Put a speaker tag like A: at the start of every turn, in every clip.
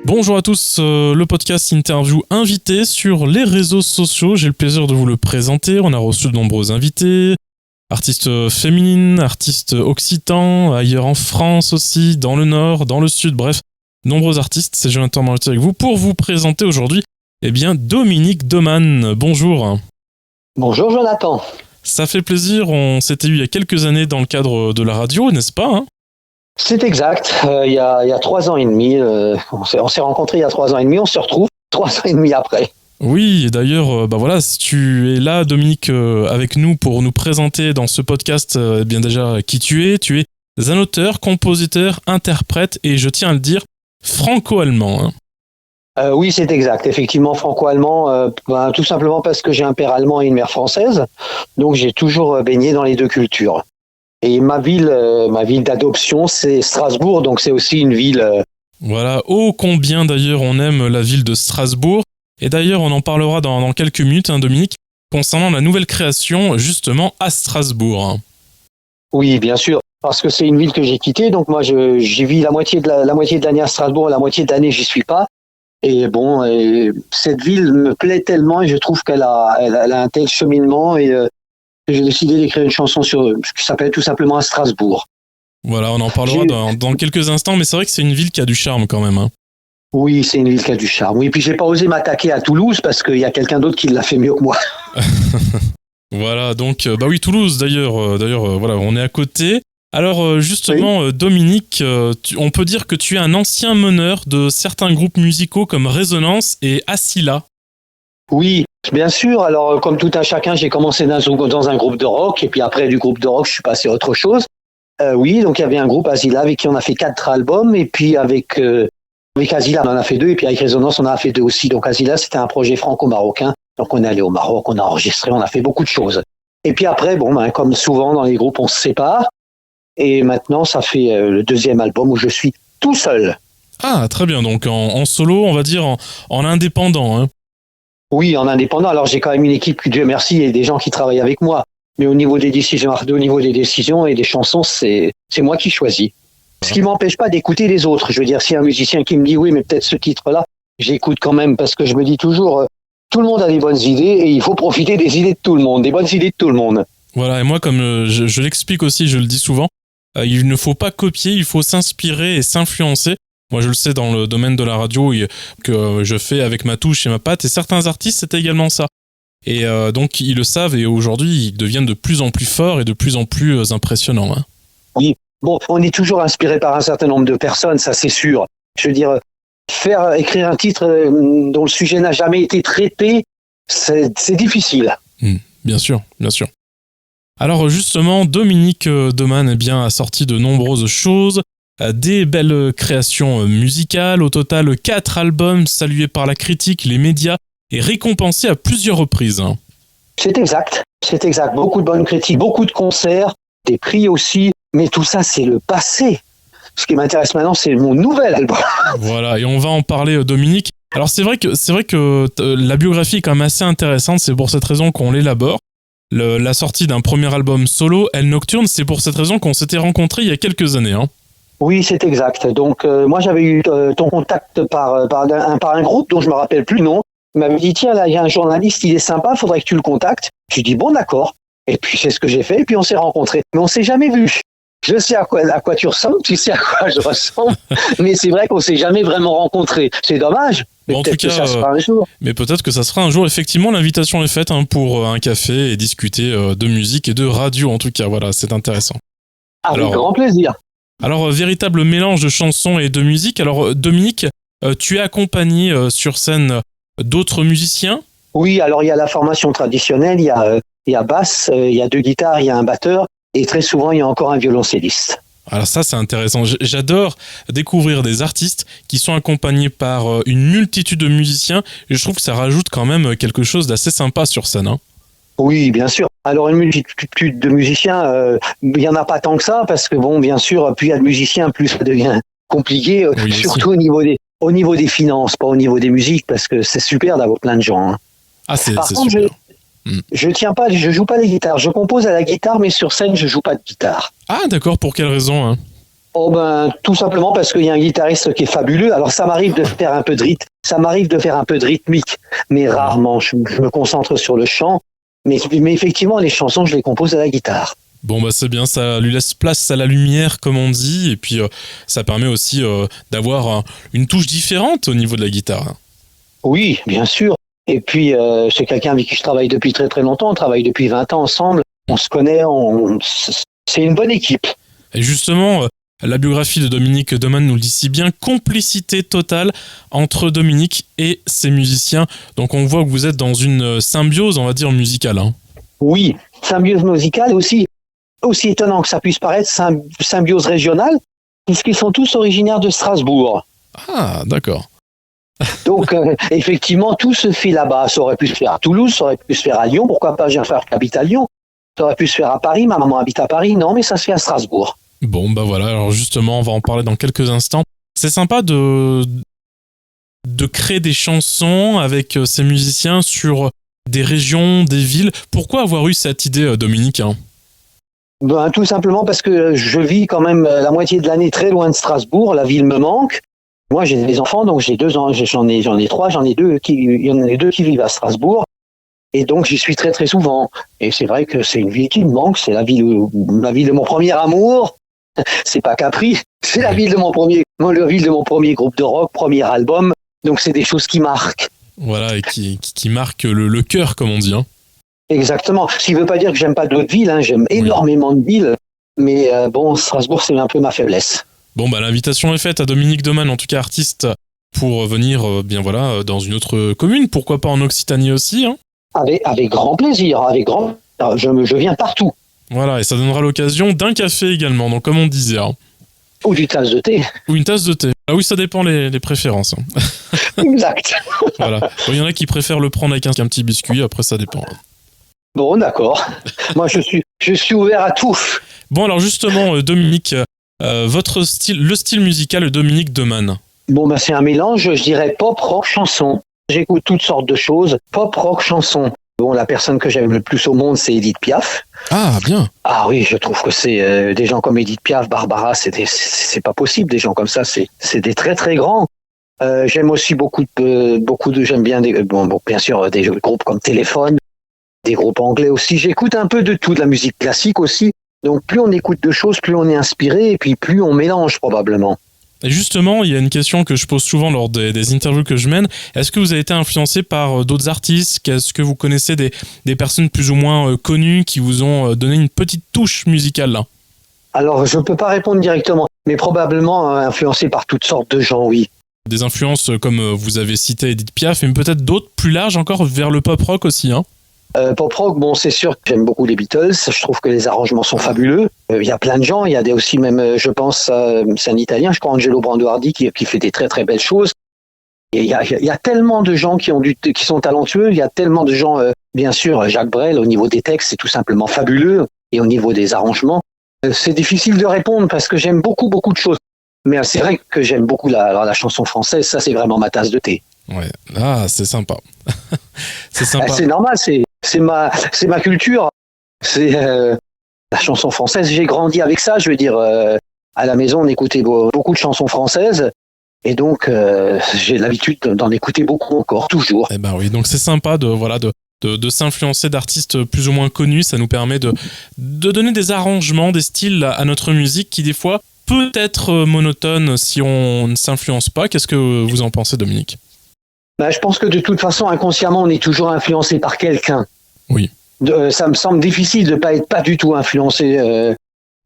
A: Bonjour à tous, le podcast interview invité sur les réseaux sociaux. J'ai le plaisir de vous le présenter. On a reçu de nombreux invités, artistes féminines, artistes occitans, ailleurs en France aussi, dans le nord, dans le sud, bref, nombreux artistes. C'est Jonathan Marlotti avec vous pour vous présenter aujourd'hui Dominique Doman. Bonjour.
B: Bonjour Jonathan.
A: Ça fait plaisir, on s'était eu il y a quelques années dans le cadre de la radio, n'est-ce pas hein?
B: C'est exact, il y a 3 ans et demi, on s'est rencontrés il y a 3 ans et demi, on se retrouve 3 ans et demi après.
A: Oui, et d'ailleurs, si tu es là, Dominique, avec nous pour nous présenter dans ce podcast, bien déjà qui tu es un auteur, compositeur, interprète et je tiens à le dire, franco-allemand. Hein.
B: Oui, c'est exact, effectivement franco-allemand, tout simplement parce que j'ai un père allemand et une mère française, donc j'ai toujours baigné dans les deux cultures. Et ma ville d'adoption, c'est Strasbourg, donc c'est aussi une ville...
A: Voilà, ô combien d'ailleurs on aime la ville de Strasbourg. Et d'ailleurs, on en parlera dans quelques minutes, hein, Dominique, concernant la nouvelle création, justement, à Strasbourg.
B: Oui, bien sûr, parce que c'est une ville que j'ai quittée, donc moi j'y vis la moitié de l'année à Strasbourg, la moitié de l'année j'y suis pas. Et bon, cette ville me plaît tellement et je trouve qu'elle a un tel cheminement et... j'ai décidé d'écrire une chanson qui s'appelle tout simplement à Strasbourg.
A: Voilà, on en parlera dans quelques instants, mais c'est vrai que c'est une ville qui a du charme quand même. Hein.
B: Oui, c'est une ville qui a du charme. Oui, puis j'ai pas osé m'attaquer à Toulouse parce qu'il y a quelqu'un d'autre qui l'a fait mieux que moi.
A: Voilà, donc, oui, Toulouse d'ailleurs, voilà, on est à côté. Alors justement, oui. Dominique, on peut dire que tu es un ancien meneur de certains groupes musicaux comme Résonance et Asila.
B: Oui, bien sûr. Alors, comme tout un chacun, j'ai commencé dans un groupe de rock, et puis après du groupe de rock, je suis passé à autre chose. Oui, donc il y avait un groupe, Asila, avec qui on a fait 4 albums, et puis avec Asila, on en a fait 2, et puis avec Résonance, on en a fait 2 aussi. Donc Asila, c'était un projet franco-marocain. Donc on est allé au Maroc, on a enregistré, on a fait beaucoup de choses. Et puis après, comme souvent dans les groupes, on se sépare, et maintenant, ça fait le 2e album où je suis tout seul.
A: Ah, très bien. Donc en solo, on va dire en indépendant, hein.
B: Oui, en indépendant. Alors, j'ai quand même une équipe, Dieu merci, et des gens qui travaillent avec moi. Mais au niveau des décisions et des chansons, c'est moi qui choisis. Ce qui m'empêche pas d'écouter les autres. Je veux dire, s'il y a un musicien qui me dit oui, mais peut-être ce titre-là, j'écoute quand même parce que je me dis toujours, tout le monde a des bonnes idées et il faut profiter des idées de tout le monde, des bonnes idées de tout le monde.
A: Voilà, et moi, comme je l'explique aussi, je le dis souvent, il ne faut pas copier, il faut s'inspirer et s'influencer. Moi, je le sais dans le domaine de la radio que je fais avec ma touche et ma patte. Et certains artistes, c'est également ça. Et donc, ils le savent et aujourd'hui, ils deviennent de plus en plus forts et de plus en plus impressionnants. Hein.
B: Oui, bon, on est toujours inspiré par un certain nombre de personnes, ça c'est sûr. Je veux dire, écrire un titre dont le sujet n'a jamais été traité, c'est difficile.
A: Bien sûr, bien sûr. Alors justement, Dominique Doman a sorti de nombreuses choses. Des belles créations musicales, au total 4 albums salués par la critique, les médias et récompensés à plusieurs reprises.
B: C'est exact. Beaucoup de bonnes critiques, beaucoup de concerts, des prix aussi, mais tout ça c'est le passé. Ce qui m'intéresse maintenant, c'est mon nouvel album.
A: Voilà, et on va en parler, Dominique. Alors c'est vrai que la biographie est quand même assez intéressante, c'est pour cette raison qu'on l'élabore. La sortie d'un premier album solo, Elle Nocturne, c'est pour cette raison qu'on s'était rencontrés il y a quelques années. Hein.
B: Oui, c'est exact. Donc, moi, j'avais eu ton contact par un groupe dont je me rappelle plus le nom. Il m'avait dit, tiens, là, il y a un journaliste, il est sympa, faudrait que tu le contactes. Je lui dis, bon, d'accord. Et puis, c'est ce que j'ai fait, et puis on s'est rencontrés. Mais on s'est jamais vus. Je sais à quoi tu ressembles, tu sais à quoi je ressemble, mais c'est vrai qu'on s'est jamais vraiment rencontrés. C'est dommage. Mais
A: bon,
B: peut-être que ça se fera un jour.
A: Mais peut-être que ça se fera un jour. Effectivement, l'invitation est faite pour un café et discuter de musique et de radio, en tout cas. Voilà, c'est intéressant.
B: Avec grand plaisir.
A: Alors, véritable mélange de chansons et de musique. Alors, Dominique, tu es accompagné sur scène d'autres musiciens ?
B: Oui, alors il y a la formation traditionnelle, il y a basse, il y a 2 guitares, il y a un batteur, et très souvent, il y a encore un violoncelliste.
A: Alors ça, c'est intéressant. J'adore découvrir des artistes qui sont accompagnés par une multitude de musiciens, et je trouve que ça rajoute quand même quelque chose d'assez sympa sur scène. Hein.
B: Oui, bien sûr. Alors, une multitude de musiciens, il n'y en a pas tant que ça, parce que bon, bien sûr, plus il y a de musiciens, plus ça devient compliqué, oui, surtout au niveau des finances, pas au niveau des musiques, parce que c'est super d'avoir plein de gens. Hein.
A: Ah, c'est
B: Par contre,
A: super.
B: Je joue pas les guitares. Je compose à la guitare, mais sur scène, je joue pas de guitare.
A: Ah, d'accord. Pour quelle raison hein?
B: Oh ben, tout simplement parce qu'il y a un guitariste qui est fabuleux. Alors ça m'arrive de faire un peu de rythme, ça m'arrive de faire un peu de rythmique, mais rarement. Je me concentre sur le chant. Mais effectivement, les chansons, je les compose à la guitare.
A: Bon bah c'est bien, ça lui laisse place à la lumière comme on dit, et puis ça permet aussi d'avoir une touche différente au niveau de la guitare.
B: Oui, bien sûr. Et puis, c'est quelqu'un avec qui je travaille depuis très très longtemps. On travaille depuis 20 ans ensemble. On se connaît, c'est une bonne équipe.
A: Et justement, la biographie de Dominique Domann nous le dit si bien, complicité totale entre Dominique et ses musiciens. Donc on voit que vous êtes dans une symbiose, on va dire, musicale.
B: Oui, symbiose musicale aussi étonnant que ça puisse paraître, symbiose régionale, puisqu'ils sont tous originaires de Strasbourg.
A: Ah, d'accord.
B: Donc, effectivement, tout se fait là-bas. Ça aurait pu se faire à Toulouse, ça aurait pu se faire à Lyon. Pourquoi pas? J'ai un frère qui habite à Lyon. Ça aurait pu se faire à Paris. Ma maman habite à Paris. Non, mais ça se fait à Strasbourg.
A: Bon, bah voilà. Alors justement, on va en parler dans quelques instants. C'est sympa de créer des chansons avec ces musiciens sur des régions, des villes. Pourquoi avoir eu cette idée, Dominique, hein?
B: Ben, tout simplement parce que je vis quand même la moitié de l'année très loin de Strasbourg. La ville me manque. Moi, j'ai des enfants, donc j'ai 2 ans, j'en ai 3, il y en a 2 qui vivent à Strasbourg. Et donc, j'y suis très, très souvent. Et c'est vrai que c'est une ville qui me manque. C'est la ville de mon premier amour. C'est pas Capri. C'est la ville de mon premier groupe de rock, premier album. Donc, c'est des choses qui marquent.
A: Voilà, et qui marquent le cœur, comme on dit, hein.
B: Exactement. Ce qui veut pas dire que j'aime pas d'autres villes, hein. J'aime énormément de villes. Mais bon, Strasbourg, c'est un peu ma faiblesse.
A: Bon, bah, l'invitation est faite à Dominique Domann, en tout cas artiste, pour venir, bien voilà, dans une autre commune. Pourquoi pas en Occitanie aussi, hein.
B: Avec grand plaisir, je viens partout.
A: Voilà, et ça donnera l'occasion d'un café également, donc comme on disait, hein.
B: Ou d'une tasse de thé.
A: Ou une tasse de thé. Ah oui, ça dépend les préférences, hein.
B: Exact.
A: Voilà. Bon, il y en a qui préfèrent le prendre avec un petit biscuit, après ça dépend.
B: Bon, d'accord. Moi, je suis ouvert à tout.
A: Bon, alors justement, Dominique, votre style, le style musical de Dominique Domann.
B: Bon, ben, c'est un mélange, je dirais pop, rock, chanson. J'écoute toutes sortes de choses. Pop, rock, chanson. Bon, la personne que j'aime le plus au monde, c'est Edith Piaf.
A: Ah, bien.
B: Ah oui, je trouve que c'est des gens comme Edith Piaf, Barbara, c'est pas possible. Des gens comme ça, c'est des très très grands. J'aime aussi j'aime bien bien sûr des groupes comme Téléphone, des groupes anglais aussi. J'écoute un peu de tout, de la musique classique aussi. Donc plus on écoute de choses, plus on est inspiré et puis plus on mélange probablement.
A: Et justement, il y a une question que je pose souvent lors des interviews que je mène. Est-ce que vous avez été influencé par d'autres artistes? Est-ce que vous connaissez des personnes plus ou moins connues qui vous ont donné une petite touche musicale là?
B: Alors, je ne peux pas répondre directement, mais probablement influencé par toutes sortes de gens, oui.
A: Des influences comme vous avez cité Edith Piaf, mais peut-être d'autres plus larges encore vers le pop rock aussi, hein?
B: Pop rock, bon, c'est sûr que j'aime beaucoup les Beatles. Je trouve que les arrangements sont fabuleux. Il y a plein de gens. Il y a aussi même, je pense, c'est un Italien, je crois, Angelo Branduardi, qui fait des très très belles choses. Et il y a tellement de gens qui sont talentueux. Il y a tellement de gens, bien sûr, Jacques Brel, au niveau des textes, c'est tout simplement fabuleux. Et au niveau des arrangements, c'est difficile de répondre parce que j'aime beaucoup beaucoup de choses. Mais c'est vrai que j'aime beaucoup la chanson française. Ça, c'est vraiment ma tasse de thé.
A: Ouais, ah, c'est sympa. C'est sympa.
B: C'est normal, c'est ma culture. C'est la chanson française. J'ai grandi avec ça. Je veux dire, à la maison, on écoutait beaucoup de chansons françaises. Et donc, j'ai l'habitude d'en écouter beaucoup encore, toujours.
A: Eh ben oui, donc c'est sympa de s'influencer d'artistes plus ou moins connus. Ça nous permet de donner des arrangements, des styles à notre musique qui, des fois, peut être monotone si on ne s'influence pas. Qu'est-ce que vous en pensez, Dominique?
B: Je pense que de toute façon, inconsciemment, on est toujours influencé par quelqu'un.
A: Oui.
B: Ça me semble difficile de pas être pas du tout influencé.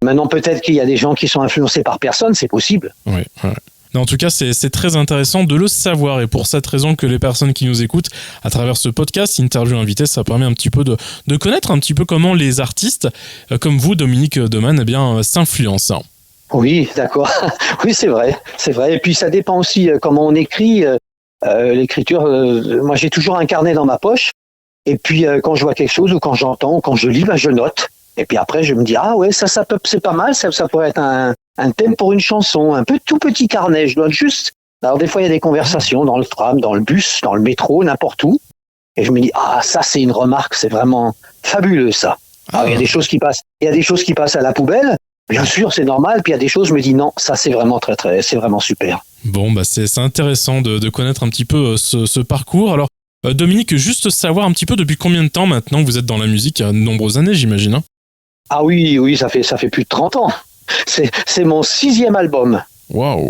B: Maintenant, peut-être qu'il y a des gens qui sont influencés par personne, c'est possible.
A: Oui. Ouais. En tout cas, c'est très intéressant de le savoir et pour cette raison que les personnes qui nous écoutent à travers ce podcast, Interview Invité, ça permet un petit peu de connaître un petit peu comment les artistes, comme vous, Dominique Domann, s'influencent.
B: Oui, d'accord. Oui, c'est vrai. Et puis, ça dépend aussi comment on écrit. L'écriture, moi, j'ai toujours un carnet dans ma poche. Et puis, quand je vois quelque chose ou quand j'entends ou quand je lis, je note. Et puis après, je me dis, ah ouais, c'est pas mal, ça pourrait être un thème pour une chanson, un peu tout petit carnet, je note juste. Alors des fois, il y a des conversations dans le tram, dans le bus, dans le métro, n'importe où. Et je me dis, ah, ça, c'est une remarque, c'est vraiment fabuleux, ça. Alors, il y a des choses qui passent à la poubelle, Bien sûr, c'est normal. Puis il y a des choses, je me dis non, ça c'est vraiment c'est vraiment super.
A: Bon, bah c'est intéressant de connaître un petit peu ce parcours. Alors, Dominique, juste savoir un petit peu depuis combien de temps maintenant vous êtes dans la musique, il y a de nombreuses années, j'imagine. Hein.
B: Ah oui, ça fait plus de 30 ans. C'est mon 6e album.
A: Waouh.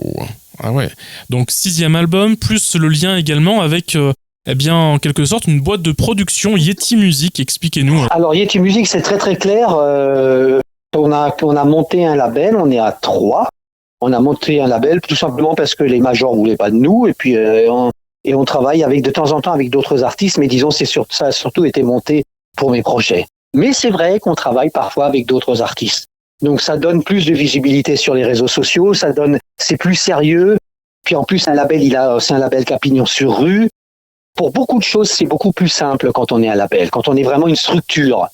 A: Ah ouais. Donc 6e album, plus le lien également avec, eh bien, en quelque sorte, une boîte de production Yeti Music. Expliquez-nous.
B: Alors Yeti Music, c'est très très clair. On a monté un label, on est à 3. On a monté un label tout simplement parce que les majors voulaient pas de nous et puis on travaille de temps en temps avec d'autres artistes, mais disons ça a surtout été monté pour mes projets. Mais c'est vrai qu'on travaille parfois avec d'autres artistes. Donc ça donne plus de visibilité sur les réseaux sociaux, c'est plus sérieux. Puis en plus un label, c'est un label qui a pignon sur rue. Pour beaucoup de choses, c'est beaucoup plus simple quand on est un label, quand on est vraiment une structure.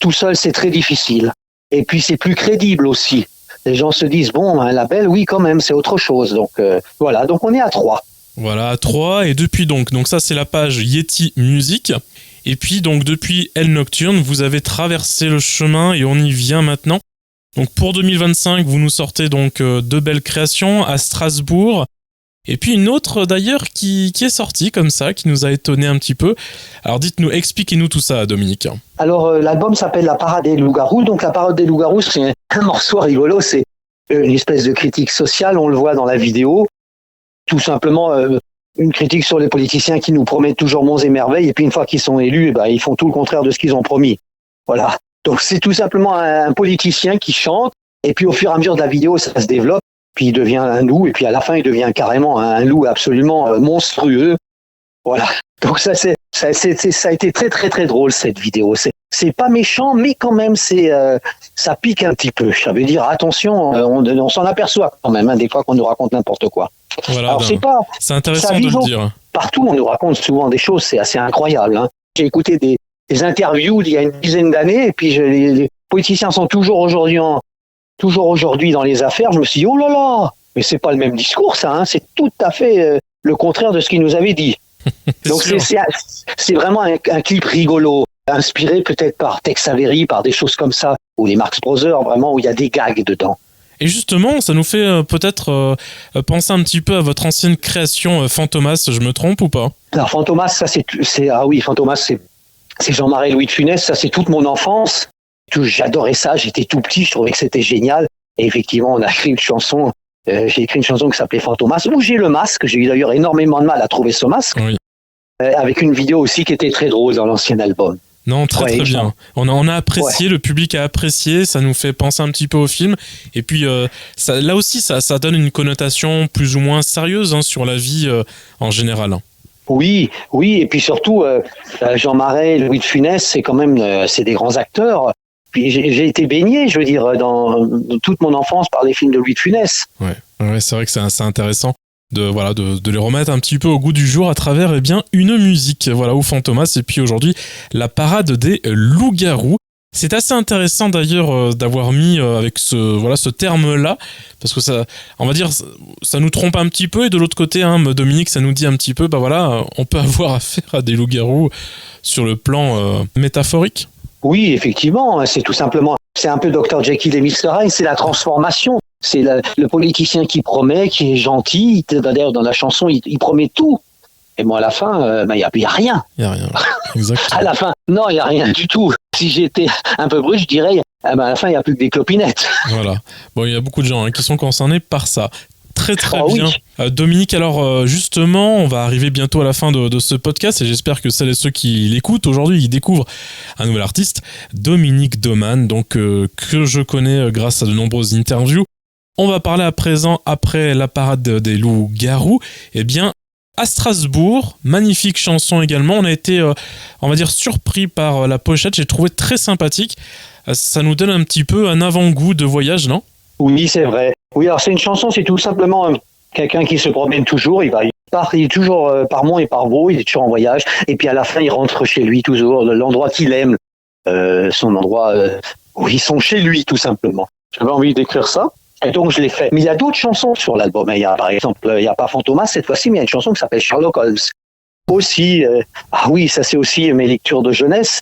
B: Tout seul, c'est très difficile. Et puis c'est plus crédible aussi. Les gens se disent, bon, un label, oui, quand même, c'est autre chose. Donc voilà, donc on est à 3.
A: Voilà, à 3. Et depuis donc ça c'est la page Yeti Music. Et puis donc depuis Elle Nocturne, vous avez traversé le chemin et on y vient maintenant. Donc pour 2025, vous nous sortez donc 2 belles créations à Strasbourg. Et puis une autre d'ailleurs qui est sortie comme ça, qui nous a étonné un petit peu. Alors dites-nous, expliquez-nous tout ça, Dominique.
B: Alors l'album s'appelle La Parade des Loups-Garous. Donc La Parade des Loups-Garous, c'est un morceau rigolo, c'est une espèce de critique sociale, on le voit dans la vidéo. Tout simplement une critique sur les politiciens qui nous promettent toujours monts et merveilles, et puis une fois qu'ils sont élus, ils font tout le contraire de ce qu'ils ont promis. Voilà. Donc c'est tout simplement un politicien qui chante, et puis au fur et à mesure de la vidéo, ça se développe. Puis il devient un loup, et puis à la fin, il devient carrément un loup absolument monstrueux. Voilà. Donc ça a été très très très drôle cette vidéo. C'est pas méchant, mais quand même ça pique un petit peu. Ça veut dire attention, on s'en aperçoit quand même des fois qu'on nous raconte n'importe quoi.
A: Voilà.
B: Alors
A: c'est intéressant de le dire.
B: Partout, on nous raconte souvent des choses, c'est assez incroyable. Hein. J'ai écouté des interviews d'il y a une dizaine d'années, et puis les politiciens sont toujours aujourd'hui dans les affaires. Je me suis dit, oh là là, mais c'est pas le même discours, ça. Hein. C'est tout à fait le contraire de ce qu'il nous avait dit. Donc c'est vraiment un clip rigolo, inspiré peut-être par Tex Avery, par des choses comme ça, ou les Marx Brothers, vraiment, où il y a des gags dedans.
A: Et justement, ça nous fait peut-être penser un petit peu à votre ancienne création Fantomas, je me trompe ou pas?
B: Alors Fantomas, ça Fantomas, c'est Jean-Marie Louis de Funès, ça c'est toute mon enfance. J'adorais ça, j'étais tout petit, je trouvais que c'était génial. Et effectivement, on a écrit une chanson, j'ai écrit une chanson qui s'appelait Fantomas, où j'ai le masque, j'ai eu d'ailleurs énormément de mal à trouver ce masque,
A: oui.
B: Avec une vidéo aussi qui était très drôle dans l'ancien album.
A: Non, très bien. On a apprécié, le public a apprécié, ça nous fait penser un petit peu au film. Et puis là aussi, ça donne une connotation plus ou moins sérieuse sur la vie en général.
B: Oui, et puis surtout, Jean Marais, Louis de Funès, c'est quand même c'est des grands acteurs. Puis j'ai été baigné, je veux dire, dans toute mon enfance par les films de Louis de Funès.
A: Ouais, c'est vrai que c'est intéressant de les remettre un petit peu au goût du jour à travers une musique, au Fantomas, et puis aujourd'hui la parade des loups-garous. C'est assez intéressant d'ailleurs d'avoir mis avec ce terme-là, parce que ça, on va dire, ça nous trompe un petit peu, et de l'autre côté, Dominique, ça nous dit un petit peu, on peut avoir affaire à des loups-garous sur le plan métaphorique.
B: Oui, effectivement, c'est tout simplement, c'est un peu Dr Jekyll et Mr Hyde, c'est la transformation. C'est le politicien qui promet, qui est gentil. D'ailleurs, dans la chanson, il promet tout. Et moi, à la fin, il n'y a rien.
A: Il n'y a rien, exactement.
B: À la fin, non, il n'y a rien du tout. Si j'étais un peu brut, je dirais, à la fin, il n'y a plus que des clopinettes.
A: Voilà. Bon, il y a beaucoup de gens qui sont concernés par ça. Très bien.
B: Oui.
A: Dominique, alors justement, on va arriver bientôt à la fin de ce podcast, et j'espère que celles et ceux qui l'écoutent aujourd'hui, ils découvrent un nouvel artiste, Dominique Doman, donc que je connais grâce à de nombreuses interviews. On va parler à présent, après la parade des loups-garous, à Strasbourg, magnifique chanson également. On a été, on va dire, surpris par la pochette, j'ai trouvé très sympathique. Ça nous donne un petit peu un avant-goût de voyage, non ?
B: Oui, c'est vrai. Oui, alors c'est une chanson, c'est tout simplement quelqu'un qui se promène toujours, il est toujours par Mont et par Vaux, il est toujours en voyage, et puis à la fin, il rentre chez lui toujours, l'endroit qu'il aime, son endroit où ils sont chez lui, tout simplement. J'avais envie d'écrire ça. Et donc, je l'ai fait. Mais il y a d'autres chansons sur l'album. Par exemple, il n'y a pas Fantomas cette fois-ci, mais il y a une chanson qui s'appelle Sherlock Holmes. Aussi, ça c'est aussi mes lectures de jeunesse.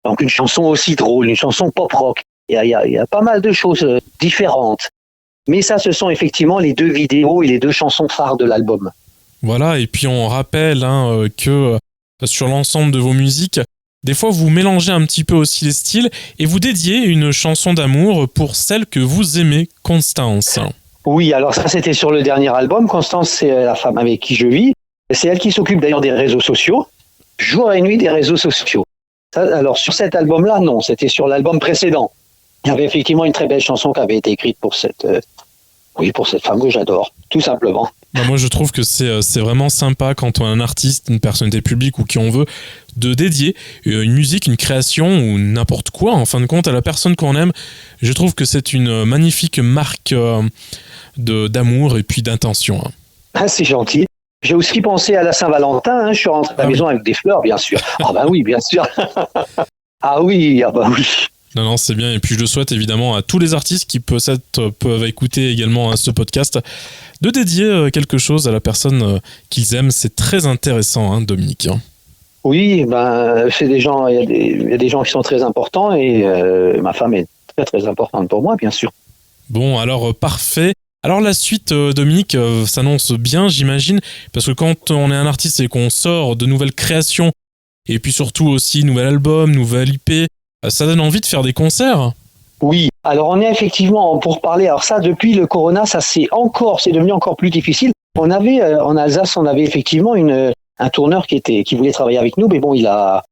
B: Donc, une chanson aussi drôle, une chanson pop-rock. il y a pas mal de choses différentes. Mais ça, ce sont effectivement les 2 vidéos et les 2 chansons phares de l'album.
A: Voilà, et puis on rappelle que sur l'ensemble de vos musiques, des fois vous mélangez un petit peu aussi les styles et vous dédiez une chanson d'amour pour celle que vous aimez, Constance.
B: Oui, alors ça, c'était sur le dernier album. Constance, c'est la femme avec qui je vis. C'est elle qui s'occupe d'ailleurs des réseaux sociaux, jour et nuit des réseaux sociaux. Ça, alors sur cet album-là, non, c'était sur l'album précédent. Il y avait effectivement une très belle chanson qui avait été écrite pour cette femme que j'adore, tout simplement.
A: Bah moi je trouve que c'est vraiment sympa quand on a un artiste, une personnalité publique ou qui on veut, de dédier une musique, une création ou n'importe quoi en fin de compte à la personne qu'on aime. Je trouve que c'est une magnifique marque d'amour et puis d'intention.
B: Ah, c'est gentil. J'ai aussi pensé à la Saint-Valentin, hein. Je suis rentré à la maison avec des fleurs, bien sûr. Ah bah oui, bien sûr. Ah oui.
A: Non, c'est bien. Et puis je le souhaite évidemment à tous les artistes qui peuvent écouter également ce podcast de dédier quelque chose à la personne qu'ils aiment. C'est très intéressant, hein, Dominique.
B: Oui, c'est des gens, il y a des gens qui sont très importants et ma femme est très très importante pour moi, bien sûr.
A: Bon, alors parfait. Alors la suite, Dominique, s'annonce bien, j'imagine, parce que quand on est un artiste et qu'on sort de nouvelles créations, et puis surtout aussi nouvel album, nouvelle IP, ça donne envie de faire des concerts.
B: Oui, alors on est effectivement, pour parler, alors ça depuis le Corona, c'est devenu encore plus difficile. On avait, en Alsace, on avait effectivement un tourneur qui voulait travailler avec nous, mais bon, il a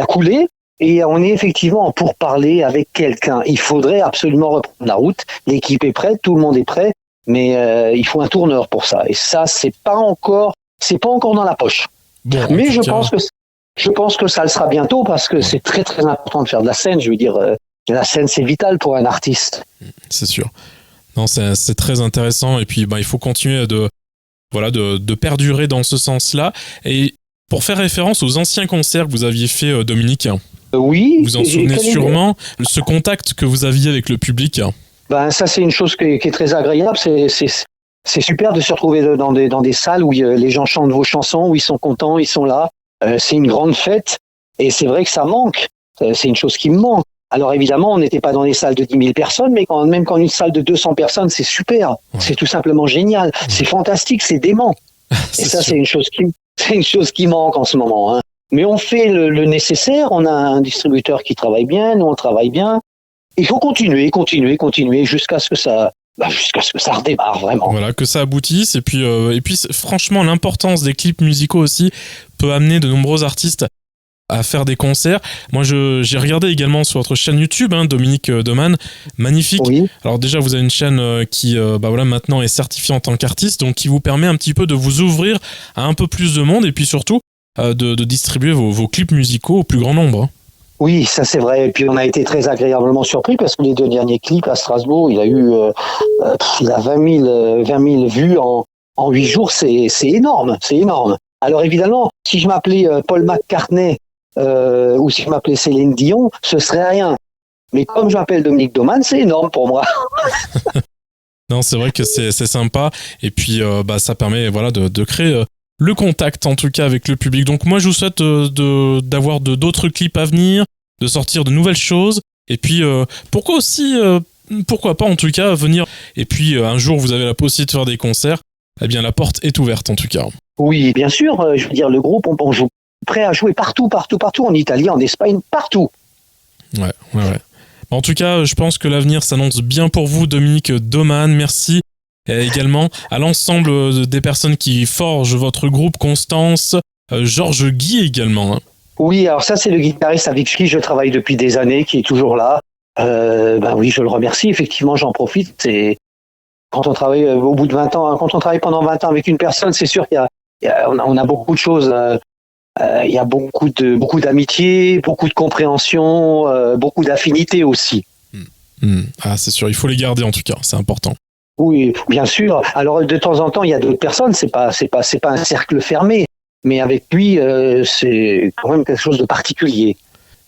B: coulé. Et on est effectivement pour parler avec quelqu'un. Il faudrait absolument reprendre la route. L'équipe est prête, tout le monde est prêt. Mais il faut un tourneur pour ça. Et ça, c'est pas encore dans la poche.
A: Bon,
B: mais je pense que ça le sera bientôt parce que c'est très très important de faire de la scène. Je veux dire, la scène c'est vital pour un artiste.
A: C'est sûr. Non, c'est très intéressant. Et puis, il faut continuer de perdurer dans ce sens-là. Et pour faire référence aux anciens concerts que vous aviez fait, Dominique.
B: Oui.
A: Vous en souvenez sûrement, ce contact que vous aviez avec le public.
B: Ça, c'est une chose qui est très agréable. C'est super de se retrouver dans des salles où les gens chantent vos chansons, où ils sont contents, ils sont là. C'est une grande fête. Et c'est vrai que ça manque. C'est une chose qui me manque. Alors évidemment, on n'était pas dans des salles de 10 000 personnes, mais même quand une salle de 200 personnes, c'est super. Ouais. C'est tout simplement génial. Ouais. C'est fantastique, c'est dément. Et ça, c'est une chose qui manque en ce moment. Hein. Mais on fait le nécessaire. On a un distributeur qui travaille bien. Nous, on travaille bien. Il faut continuer jusqu'à ce que ça redémarre vraiment.
A: Voilà, que ça aboutisse. Et puis franchement, l'importance des clips musicaux aussi peut amener de nombreux artistes à faire des concerts. Moi, j'ai regardé également sur votre chaîne YouTube, hein, Dominique Doman, magnifique. Oui. Alors déjà, vous avez une chaîne qui, maintenant est certifiée en tant qu'artiste, donc qui vous permet un petit peu de vous ouvrir à un peu plus de monde et puis surtout de distribuer vos clips musicaux au plus grand nombre.
B: Oui, ça c'est vrai. Et puis on a été très agréablement surpris parce que les 2 derniers clips à Strasbourg, il a 20 000 vues en 8 jours. C'est énorme, c'est énorme. Alors évidemment, si je m'appelais Paul McCartney ou si je m'appelais Céline Dion, ce serait rien. Mais comme je m'appelle Dominique Doman, c'est énorme pour moi.
A: Non, c'est vrai que c'est sympa. Et puis ça permet de créer le contact en tout cas avec le public. Donc moi je vous souhaite d'avoir d'autres clips à venir, de sortir de nouvelles choses et puis pourquoi pas en tout cas venir et puis un jour vous avez la possibilité de faire des concerts, eh bien la porte est ouverte en tout cas.
B: Oui bien sûr, je veux dire le groupe on joue prêt à jouer partout en Italie, en Espagne, partout.
A: Ouais. En tout cas je pense que l'avenir s'annonce bien pour vous Dominique Doman, merci. Et également à l'ensemble des personnes qui forgent votre groupe, Constance, Georges Guy également. Hein.
B: Oui, alors ça c'est le guitariste avec qui je travaille depuis des années, qui est toujours là. Oui, je le remercie, effectivement j'en profite. C'est quand on travaille au bout de 20 ans, quand on travaille pendant 20 ans avec une personne, c'est sûr on a beaucoup de choses. Il y a beaucoup d'amitié, beaucoup de compréhension, beaucoup d'affinité aussi.
A: Ah, c'est sûr, il faut les garder en tout cas, c'est important.
B: Oui, bien sûr. Alors de temps en temps, il y a d'autres personnes. C'est pas un cercle fermé, mais avec lui, c'est quand même quelque chose de particulier.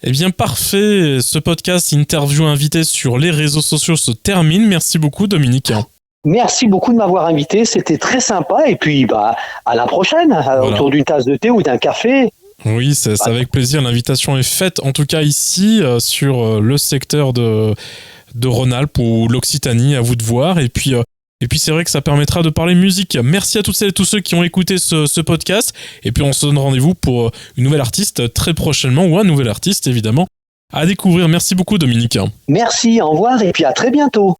A: Eh bien, parfait. Ce podcast interview invité sur les réseaux sociaux se termine. Merci beaucoup, Dominique.
B: Merci beaucoup de m'avoir invité. C'était très sympa. Et puis, à la prochaine, autour d'une tasse de thé ou d'un café.
A: Oui, c'est avec plaisir. L'invitation est faite, en tout cas ici, sur le secteur de Rhône-Alpes ou l'Occitanie, à vous de voir. Et puis c'est vrai que ça permettra de parler musique. Merci à toutes celles et tous ceux qui ont écouté ce podcast. Et puis on se donne rendez-vous pour une nouvelle artiste très prochainement, ou un nouvel artiste évidemment, à découvrir. Merci beaucoup Dominique.
B: Merci, au revoir et puis à très bientôt.